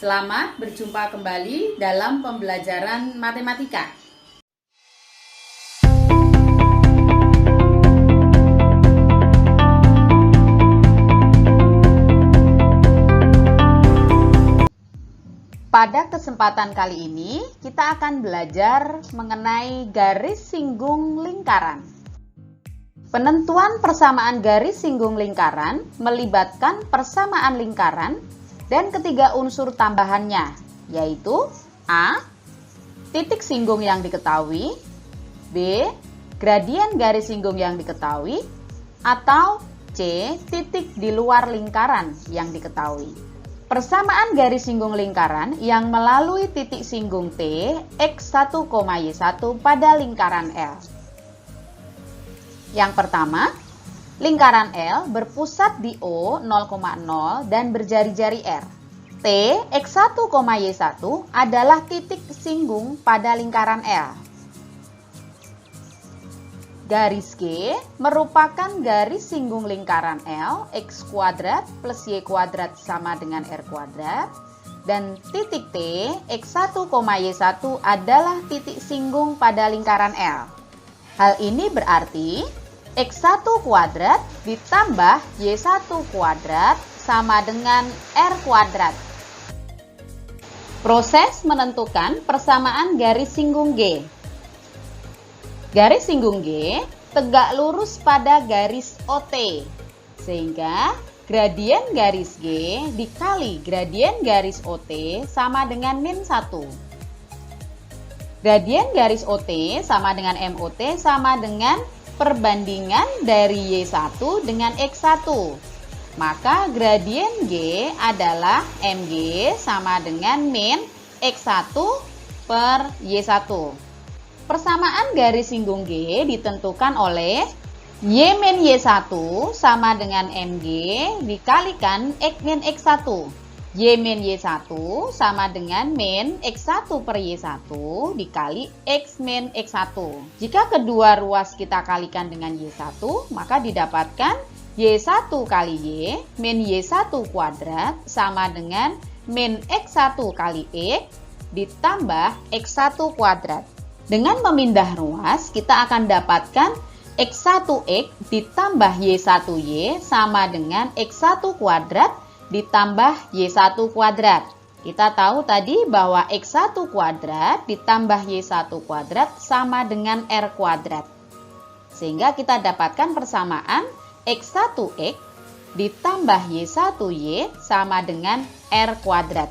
Selamat berjumpa kembali dalam pembelajaran matematika. Pada kesempatan kali ini, kita akan belajar mengenai garis singgung lingkaran. Penentuan persamaan garis singgung lingkaran melibatkan persamaan lingkaran dan ketiga unsur tambahannya, yaitu A. Titik singgung yang diketahui, B. Gradien garis singgung yang diketahui, atau C. Titik di luar lingkaran yang diketahui. Persamaan garis singgung lingkaran yang melalui titik singgung T X1, Y1 pada lingkaran L. Yang pertama, lingkaran L berpusat di O 0,0 dan berjari-jari R. T X1, Y1 adalah titik singgung pada lingkaran L. Garis G merupakan garis singgung lingkaran L, X kuadrat plus Y kuadrat sama dengan R kuadrat. Dan titik T, X1, Y1 adalah titik singgung pada lingkaran L. Hal ini berarti X1 kuadrat ditambah Y1 kuadrat sama dengan R kuadrat. Proses menentukan persamaan garis singgung G. Garis singgung G tegak lurus pada garis OT, sehingga gradien garis G dikali gradien garis OT sama dengan min 1. Gradien garis OT sama dengan MOT sama dengan perbandingan dari Y1 dengan X1. Maka gradien G adalah MG sama dengan min X1 per Y1. Persamaan garis singgung G ditentukan oleh Y min Y1 sama dengan MG dikalikan X min X1. Y min Y1 sama dengan min X1 per Y1 dikali X min X1. Jika kedua ruas kita kalikan dengan Y1, maka didapatkan Y1 kali Y min Y1 kuadrat sama dengan min X1 kali X ditambah X1 kuadrat. Dengan memindah ruas, kita akan dapatkan X1X ditambah Y1Y sama dengan X1 kuadrat ditambah Y1 kuadrat. Kita tahu tadi bahwa X1 kuadrat ditambah Y1 kuadrat sama dengan R kuadrat. Sehingga kita dapatkan persamaan X1X ditambah Y1Y sama dengan R kuadrat.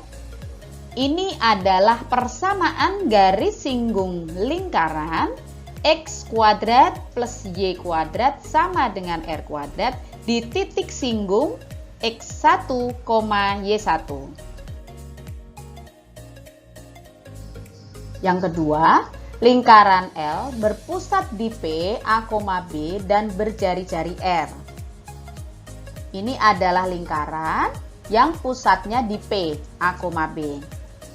Ini adalah persamaan garis singgung lingkaran X kuadrat plus Y kuadrat sama dengan R kuadrat di titik singgung X1, Y1. Yang kedua, lingkaran L berpusat di P, A, B dan berjari-jari R. Ini adalah lingkaran yang pusatnya di P, A, B.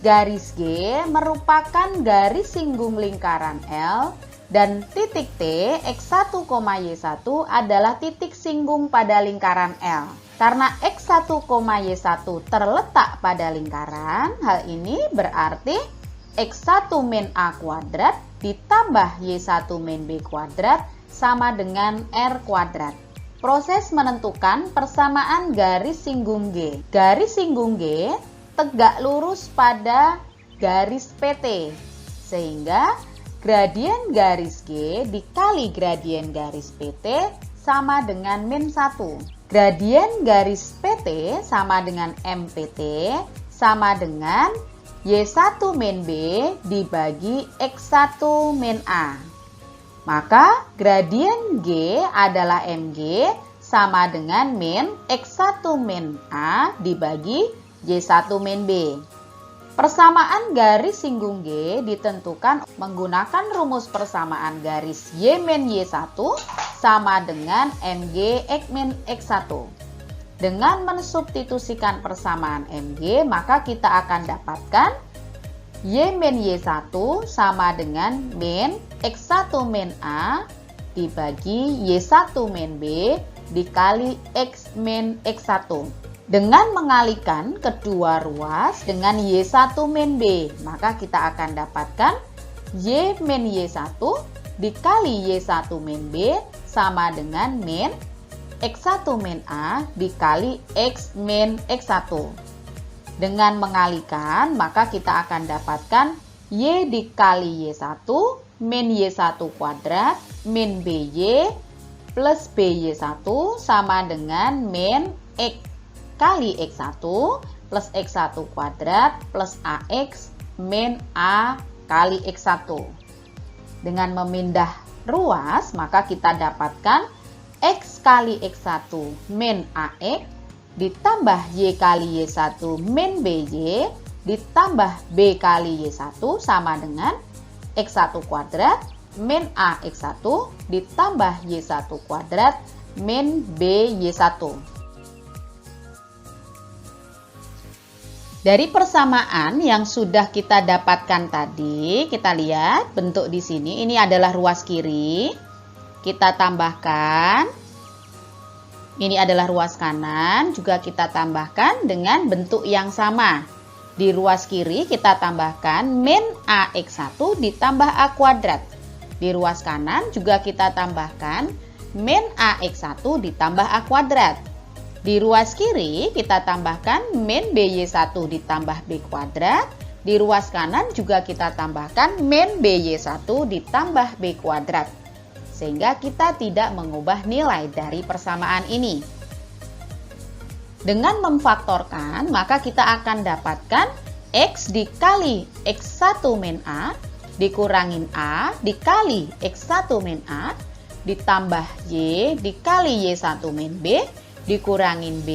Garis G merupakan garis singgung lingkaran L dan titik T, X1, Y1 adalah titik singgung pada lingkaran L. Karena X1, Y1 terletak pada lingkaran, hal ini berarti X1 min A kuadrat ditambah Y1 min B kuadrat sama dengan R kuadrat. Proses menentukan persamaan garis singgung G. Garis singgung G tegak lurus pada garis PT, sehingga gradien garis G dikali gradien garis PT sama dengan min 1. Gradien garis PT sama dengan MPT sama dengan Y1 min B dibagi X1 min A. Maka gradien G adalah MG sama dengan min X1 min A dibagi Y1 min B. Persamaan garis singgung G ditentukan menggunakan rumus persamaan garis Y min Y1 sama dengan MG X min X1. Dengan mensubstitusikan persamaan MG, maka kita akan dapatkan Y min Y1 sama dengan min X1 min A dibagi Y1 min B dikali X min X1. Dengan mengalikan kedua ruas dengan Y1 min B, maka kita akan dapatkan Y min Y1 dikali Y1 min B sama dengan min X1 min A dikali X min X1. Dengan mengalikan, maka kita akan dapatkan Y dikali Y1 min Y1 kuadrat min BY plus BY1 sama dengan min X kali X1 plus X1 kuadrat plus AX min A kali X1. Dengan memindah ruas, maka kita dapatkan X kali X1 min AX ditambah Y kali Y1 min BY ditambah B kali Y1 sama dengan X1 kuadrat min AX1 ditambah Y1 kuadrat min BY1. Dari persamaan yang sudah kita dapatkan tadi, kita lihat bentuk di sini. Ini adalah ruas kiri. Kita tambahkan. Ini adalah ruas kanan. Juga kita tambahkan dengan bentuk yang sama. Di ruas kiri kita tambahkan min AX1 ditambah A kuadrat. Di ruas kanan juga kita tambahkan min AX1 ditambah A kuadrat. Di ruas kiri kita tambahkan min BY1 ditambah B kuadrat. Di ruas kanan juga kita tambahkan min BY1 ditambah B kuadrat. Sehingga kita tidak mengubah nilai dari persamaan ini. Dengan memfaktorkan, maka kita akan dapatkan X dikali X1 min A dikurangin A dikali X1 min A ditambah Y dikali Y1 min B dikurangin B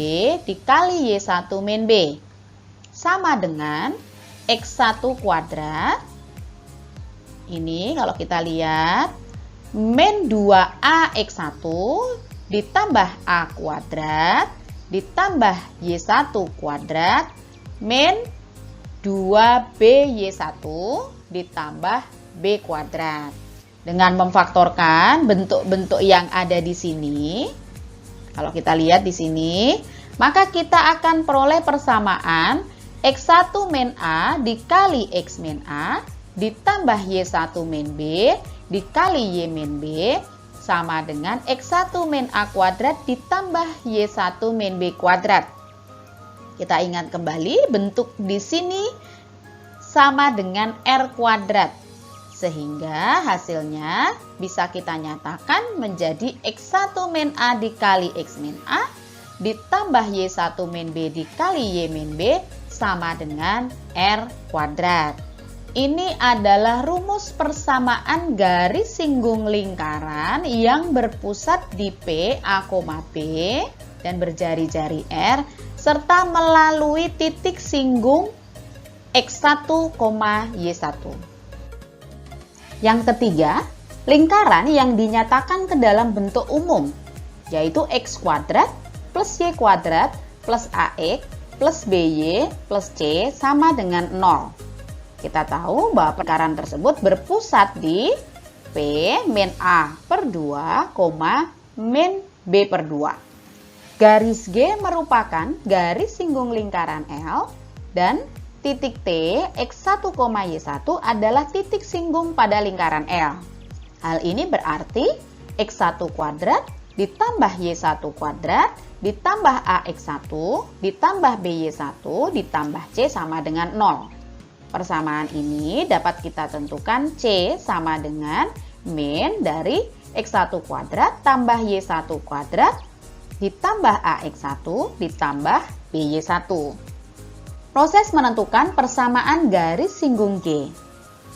dikali Y1 min B sama dengan X1 kuadrat. Ini kalau kita lihat min 2AX1 ditambah A kuadrat ditambah Y1 kuadrat min 2BY1 ditambah B kuadrat. Dengan memfaktorkan bentuk-bentuk yang ada di sini, kalau kita lihat di sini, maka kita akan peroleh persamaan X1 min A dikali X min A ditambah Y1 min B dikali Y min B sama dengan X1 min A kuadrat ditambah Y1 min B kuadrat. Kita ingat kembali bentuk di sini sama dengan R kuadrat. Sehingga hasilnya bisa kita nyatakan menjadi X1 min A dikali X min A ditambah Y1 min B dikali Y min B sama dengan R kuadrat. Ini adalah rumus persamaan garis singgung lingkaran yang berpusat di P, A, B dan berjari-jari R serta melalui titik singgung X1, Y1. Yang ketiga, lingkaran yang dinyatakan ke dalam bentuk umum, yaitu X kuadrat plus Y kuadrat plus AX plus BY plus C sama dengan 0. Kita tahu bahwa lingkaran tersebut berpusat di P min A per 2, min B per 2. Garis G merupakan garis singgung lingkaran L dan titik T, X1, Y1 adalah titik singgung pada lingkaran L. Hal ini berarti X1 kuadrat ditambah Y1 kuadrat ditambah AX1 ditambah BY1 ditambah C sama dengan 0. Persamaan ini dapat kita tentukan C sama dengan min dari X1 kuadrat tambah Y1 kuadrat ditambah AX1 ditambah BY1. Proses menentukan persamaan garis singgung G.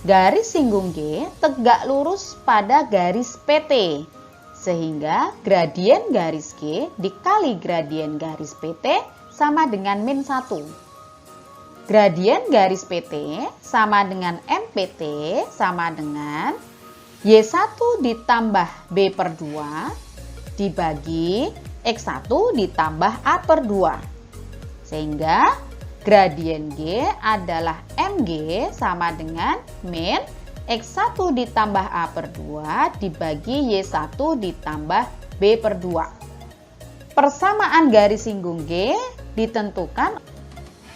Garis singgung G tegak lurus pada garis PT, sehingga gradien garis G dikali gradien garis PT sama dengan min 1. Gradien garis PT sama dengan MPT sama dengan Y1 ditambah B per 2 dibagi X1 ditambah A per 2. Sehingga gradien G adalah MG sama dengan min X1 ditambah A per 2 dibagi Y1 ditambah B per 2. Persamaan garis singgung G ditentukan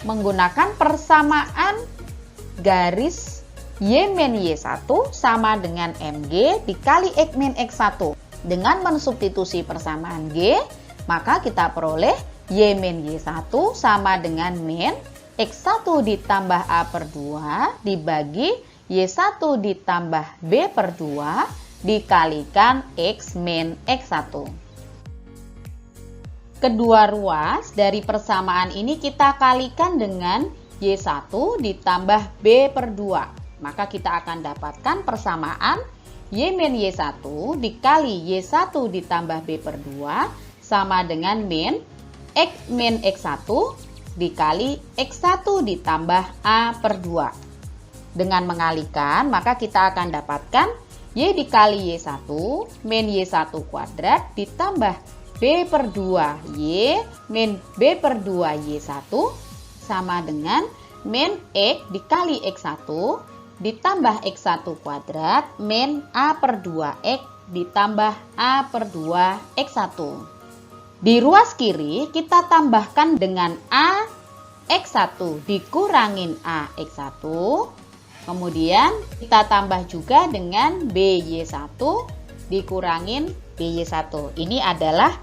menggunakan persamaan garis Y min Y1 sama dengan MG dikali X min X1. Dengan mensubstitusi persamaan G, maka kita peroleh Y min Y1 sama dengan min X1 ditambah A per 2 dibagi Y1 ditambah B per 2 dikalikan X min X1. Kedua ruas dari persamaan ini kita kalikan dengan Y1 ditambah B per 2. Maka kita akan dapatkan persamaan Y min Y1 dikali Y1 ditambah B per 2 sama dengan min X min X1 dikali X1 ditambah A per 2. Dengan mengalikan, maka kita akan dapatkan Y dikali Y1 min Y1 kuadrat ditambah B per 2 Y min B per 2 Y1 sama dengan min X dikali X1 ditambah X1 kuadrat min A per 2X ditambah A per 2 X1. Di ruas kiri kita tambahkan dengan A X1 dikurangin A X1. Kemudian kita tambah juga dengan BY1 dikurangin BY1. Ini adalah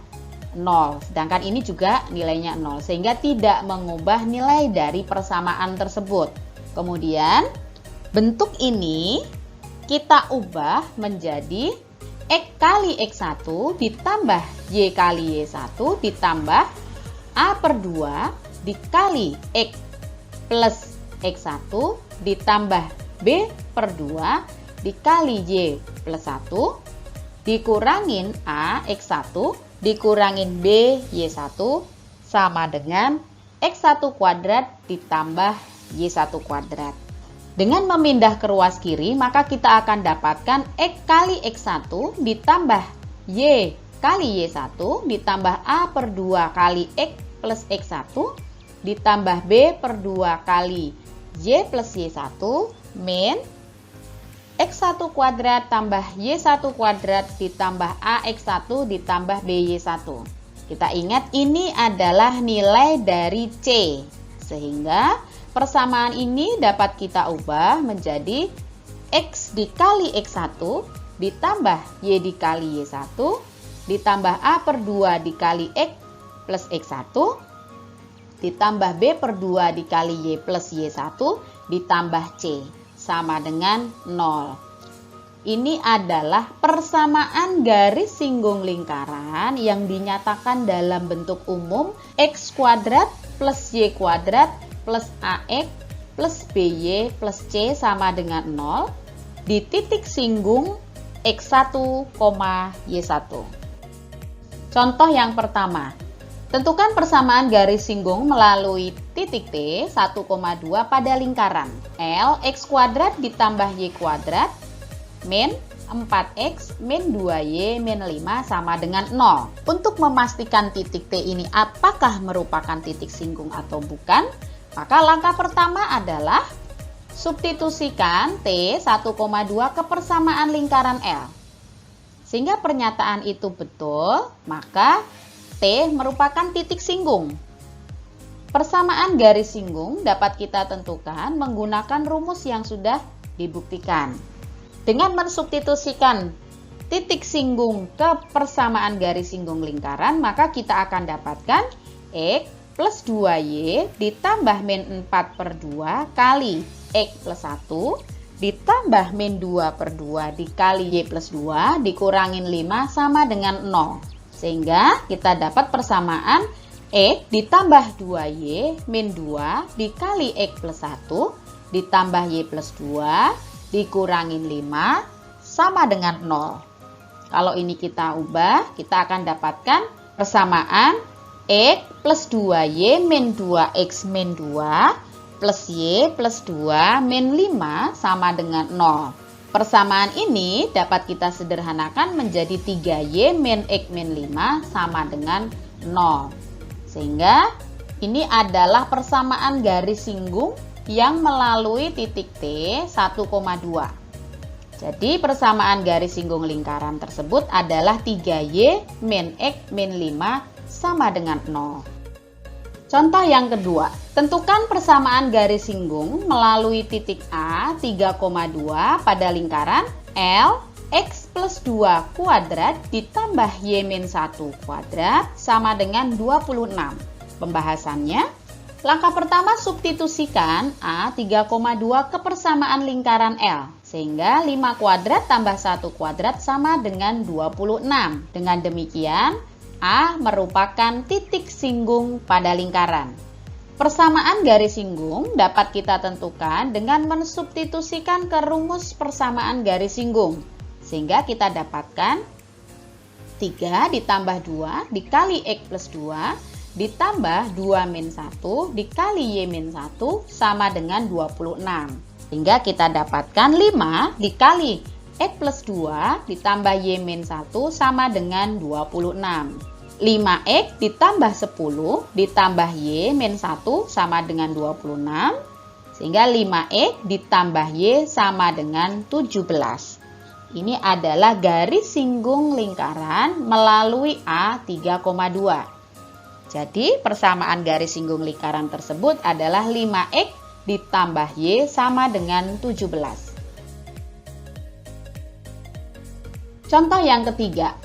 0, sedangkan ini juga nilainya 0, sehingga tidak mengubah nilai dari persamaan tersebut. Kemudian bentuk ini kita ubah menjadi X kali X1 ditambah Y kali Y1 ditambah A per 2 dikali X plus X1 ditambah B per 2 dikali Y plus 1 dikurangin A X1 dikurangin B Y1 sama dengan X1 kuadrat ditambah Y1 kuadrat. Dengan memindah ke ruas kiri, maka kita akan dapatkan X kali X1 ditambah Y kali Y1 ditambah A per 2 kali X plus X1 ditambah B per 2 kali Y plus Y1 min X1 kuadrat tambah Y1 kuadrat ditambah AX1 ditambah BY1. Kita ingat ini adalah nilai dari C. Sehingga persamaan ini dapat kita ubah menjadi X dikali X1 ditambah Y dikali Y1 ditambah A per 2 dikali X plus X1 ditambah B per 2 dikali Y plus Y1 ditambah C. Sama dengan 0. Ini adalah persamaan garis singgung lingkaran yang dinyatakan dalam bentuk umum X kuadrat plus Y kuadrat plus AX plus BY plus C sama dengan 0 di titik singgung X1, Y1. Contoh yang pertama. Tentukan persamaan garis singgung melalui titik T 1,2 pada lingkaran L X kuadrat ditambah Y kuadrat min 4X min 2Y min 5 sama dengan 0. Untuk memastikan titik T ini apakah merupakan titik singgung atau bukan, maka langkah pertama adalah substitusikan T 1,2 ke persamaan lingkaran L. Sehingga pernyataan itu betul, maka T merupakan titik singgung. Persamaan garis singgung dapat kita tentukan menggunakan rumus yang sudah dibuktikan. Dengan mensubstitusikan titik singgung ke persamaan garis singgung lingkaran, maka kita akan dapatkan X plus 2Y ditambah min 4 per 2 kali X plus 1 ditambah min 2 per 2 dikali Y plus 2 dikurangin 5 sama dengan 0. Sehingga kita dapat persamaan X ditambah 2Y min 2 dikali X plus 1 ditambah Y plus 2 dikurangin 5 sama dengan 0. Kalau ini kita ubah, kita akan dapatkan persamaan X plus 2Y min 2X min 2 plus Y plus 2 min 5 sama dengan 0. Persamaan ini dapat kita sederhanakan menjadi 3Y min X min 5 sama dengan 0. Sehingga ini adalah persamaan garis singgung yang melalui titik T 1,2. Jadi persamaan garis singgung lingkaran tersebut adalah 3Y min X min 5 sama dengan 0. Contoh yang kedua, tentukan persamaan garis singgung melalui titik A 3,2 pada lingkaran L X plus 2 kuadrat ditambah Y min 1 kuadrat sama dengan 26. Pembahasannya, langkah pertama substitusikan A 3,2 ke persamaan lingkaran L. Sehingga 5 kuadrat tambah 1 kuadrat sama dengan 26. Dengan demikian, A merupakan titik singgung pada lingkaran. Persamaan garis singgung dapat kita tentukan dengan mensubstitusikan ke rumus persamaan garis singgung. Sehingga kita dapatkan 3 ditambah 2 dikali X plus 2 ditambah 2 min 1 dikali Y min 1 sama dengan 26. Sehingga kita dapatkan 5 dikali X plus 2 ditambah Y min 1 sama dengan 26. 5X ditambah 10 ditambah Y min 1 sama dengan 26. Sehingga 5X ditambah Y sama dengan 17. Ini adalah garis singgung lingkaran melalui A 3,2. Jadi persamaan garis singgung lingkaran tersebut adalah 5X ditambah Y sama dengan 17. Contoh yang ketiga,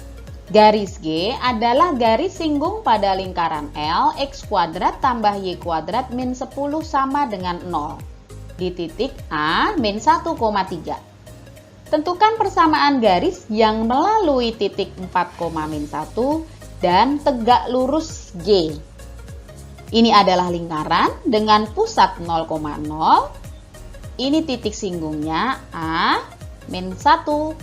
garis G adalah garis singgung pada lingkaran L X kuadrat tambah Y kuadrat min 10 sama dengan 0 di titik A min 1,3. Tentukan persamaan garis yang melalui titik 4, min 1 dan tegak lurus G. Ini adalah lingkaran dengan pusat 0,0. Ini titik singgungnya A min 1,3.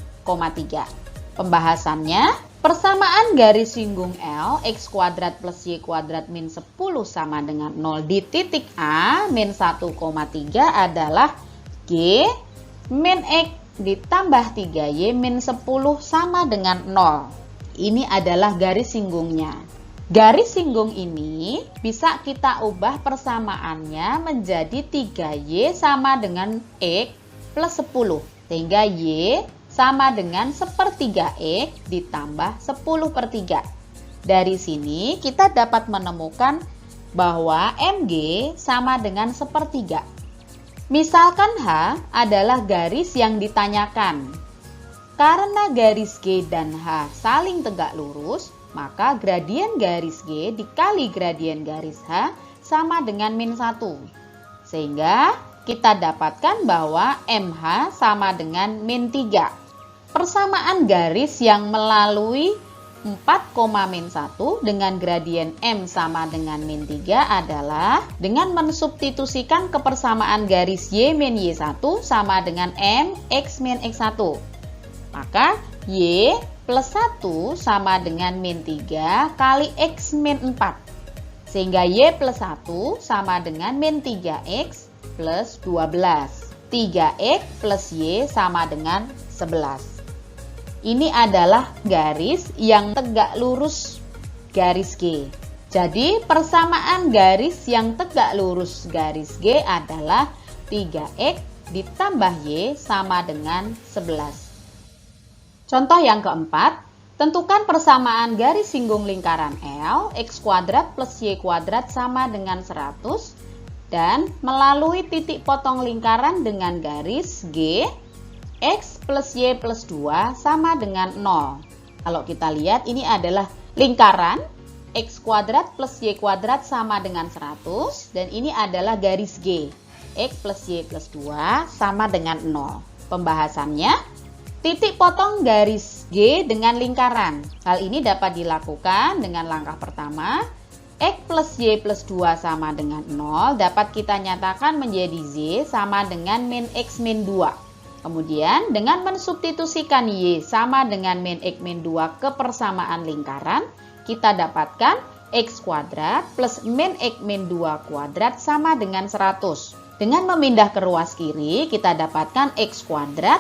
Pembahasannya, persamaan garis singgung L X kuadrat plus Y kuadrat min 10 sama dengan 0 di titik A min 1,3 adalah G min X ditambah 3Y min 10 sama dengan 0. Ini adalah garis singgungnya. Garis singgung ini bisa kita ubah persamaannya menjadi 3Y sama dengan X plus 10. Sehingga Y sama dengan 1/3 X ditambah 10/3. Dari sini kita dapat menemukan bahwa MG sama dengan 1/3. Misalkan H adalah garis yang ditanyakan. Karena garis G dan H saling tegak lurus, maka gradien garis G dikali gradien garis H sama dengan min 1. Sehingga kita dapatkan bahwa MH sama dengan min 3. Persamaan garis yang melalui 4, min 1 dengan gradien M sama dengan min 3 adalah dengan mensubstitusikan ke persamaan garis Y min Y1 sama dengan M X min X1. Maka Y plus 1 sama dengan min 3 kali X min 4. Sehingga Y plus 1 sama dengan min 3X plus 12. 3X plus Y sama dengan 11. Ini adalah garis yang tegak lurus garis G. Jadi persamaan garis yang tegak lurus garis G adalah 3X ditambah Y sama dengan 11. Contoh yang keempat, tentukan persamaan garis singgung lingkaran L X kuadrat plus Y kuadrat sama dengan 100 dan melalui titik potong lingkaran dengan garis G X plus Y plus 2 sama dengan 0. Kalau kita lihat ini adalah lingkaran X kuadrat plus Y kuadrat sama dengan 100 dan ini adalah garis G. X plus Y plus 2 sama dengan 0. Pembahasannya, titik potong garis G dengan lingkaran. Hal ini dapat dilakukan dengan langkah pertama. X plus Y plus 2 sama dengan 0 dapat kita nyatakan menjadi Z sama dengan min X min 2. Kemudian dengan mensubstitusikan Y sama dengan min X min 2 ke persamaan lingkaran, kita dapatkan X kuadrat plus min X min 2 kuadrat sama dengan 100. Dengan memindah ke ruas kiri, kita dapatkan X kuadrat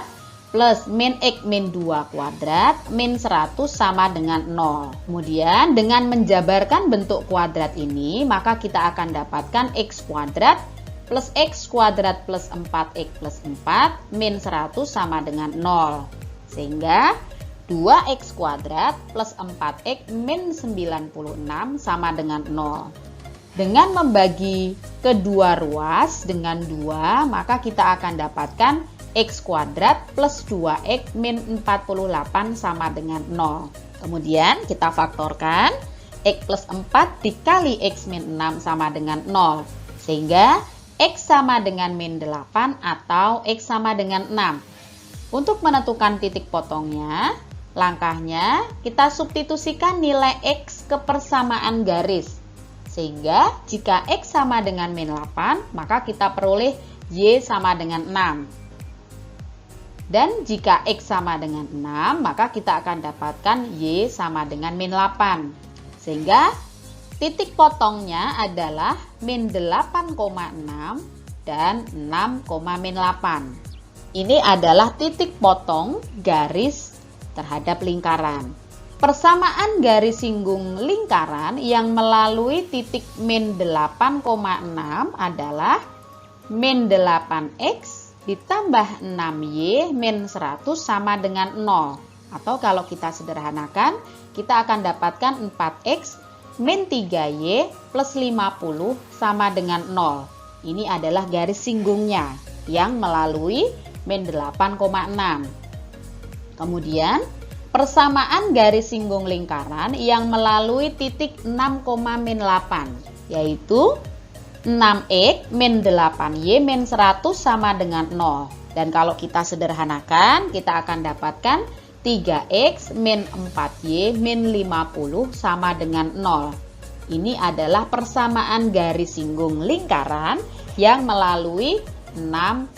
plus min X min 2 kuadrat min 100 sama dengan 0. Kemudian dengan menjabarkan bentuk kuadrat ini, maka kita akan dapatkan X kuadrat plus X kuadrat plus 4X plus 4 min 100 sama dengan 0. Sehingga 2X kuadrat plus 4X min 96 sama dengan 0. Dengan membagi kedua ruas dengan 2, maka kita akan dapatkan X kuadrat plus 2X min 48 sama dengan 0. Kemudian kita faktorkan, X plus 4 dikali X min 6 sama dengan 0. Sehingga X sama dengan min 8 atau X sama dengan 6. Untuk menentukan titik potongnya, langkahnya kita substitusikan nilai X ke persamaan garis. Sehingga jika X sama dengan min 8, maka kita peroleh Y sama dengan 6. Dan jika X sama dengan 6, maka kita akan dapatkan Y sama dengan min 8. Sehingga titik potongnya adalah min 8,6 dan 6,8. Ini adalah titik potong garis terhadap lingkaran. Persamaan garis singgung lingkaran yang melalui titik min 8,6 adalah min 8X ditambah 6Y min 100 sama dengan 0. Atau kalau kita sederhanakan, kita akan dapatkan 4X min 3Y plus 50 sama dengan 0. Ini adalah garis singgungnya yang melalui min 8,6. Kemudian, persamaan garis singgung lingkaran yang melalui titik 6,8, yaitu 6X min 8Y min 100 sama dengan 0. Dan kalau kita sederhanakan, kita akan dapatkan 3X min 4Y min 50 sama dengan 0. Ini adalah persamaan garis singgung lingkaran yang melalui 6,8.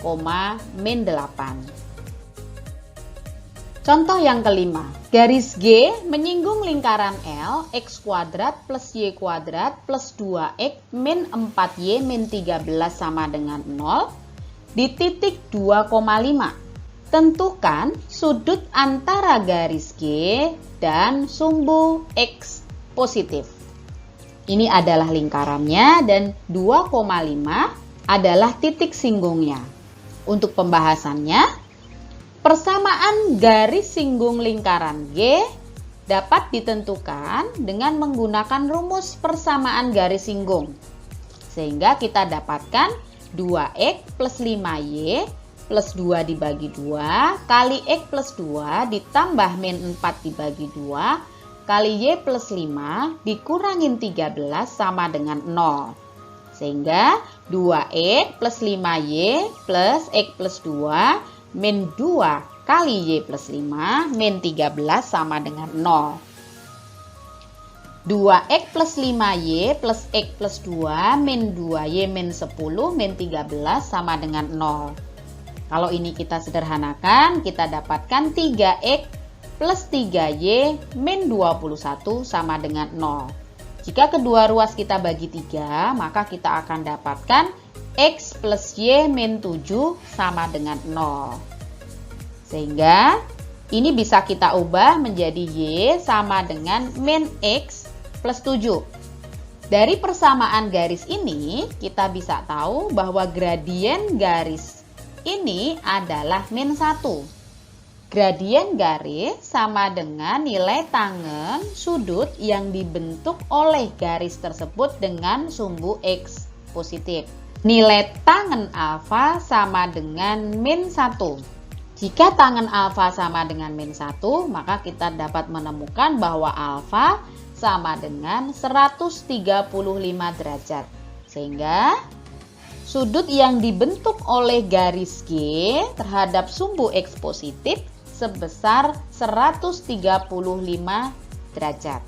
Contoh yang kelima, garis G menyinggung lingkaran L, X kuadrat plus Y kuadrat plus 2X min 4Y min 13 sama dengan 0 di titik 2,5. Tentukan sudut antara garis G dan sumbu X positif. Ini adalah lingkarannya dan 2,5 adalah titik singgungnya. Untuk pembahasannya, persamaan garis singgung lingkaran G dapat ditentukan dengan menggunakan rumus persamaan garis singgung. Sehingga kita dapatkan 2X plus 5Y plus 2 dibagi 2 kali X plus 2 ditambah min 4 dibagi 2 kali Y plus 5 dikurangin 13 sama dengan 0. Sehingga 2X plus 5Y plus X plus 2 min 2 kali Y plus 5 min 13 sama dengan 0. 2X plus 5Y plus X plus 2 min 2Y min 10 min 13 sama dengan 0. Kalau ini kita sederhanakan, kita dapatkan 3X plus 3Y min 21 sama dengan 0. Jika kedua ruas kita bagi 3, maka kita akan dapatkan X plus Y min 7 sama dengan 0. Sehingga ini bisa kita ubah menjadi Y sama dengan min X plus 7. Dari persamaan garis ini, kita bisa tahu bahwa gradien garis ini adalah min 1. Gradien garis sama dengan nilai tangen sudut yang dibentuk oleh garis tersebut dengan sumbu X positif. Nilai tangen alfa sama dengan min 1. Jika tangen alfa sama dengan min 1, maka kita dapat menemukan bahwa alfa sama dengan 135 derajat. Sehingga sudut yang dibentuk oleh garis G terhadap sumbu X positif sebesar 135 derajat.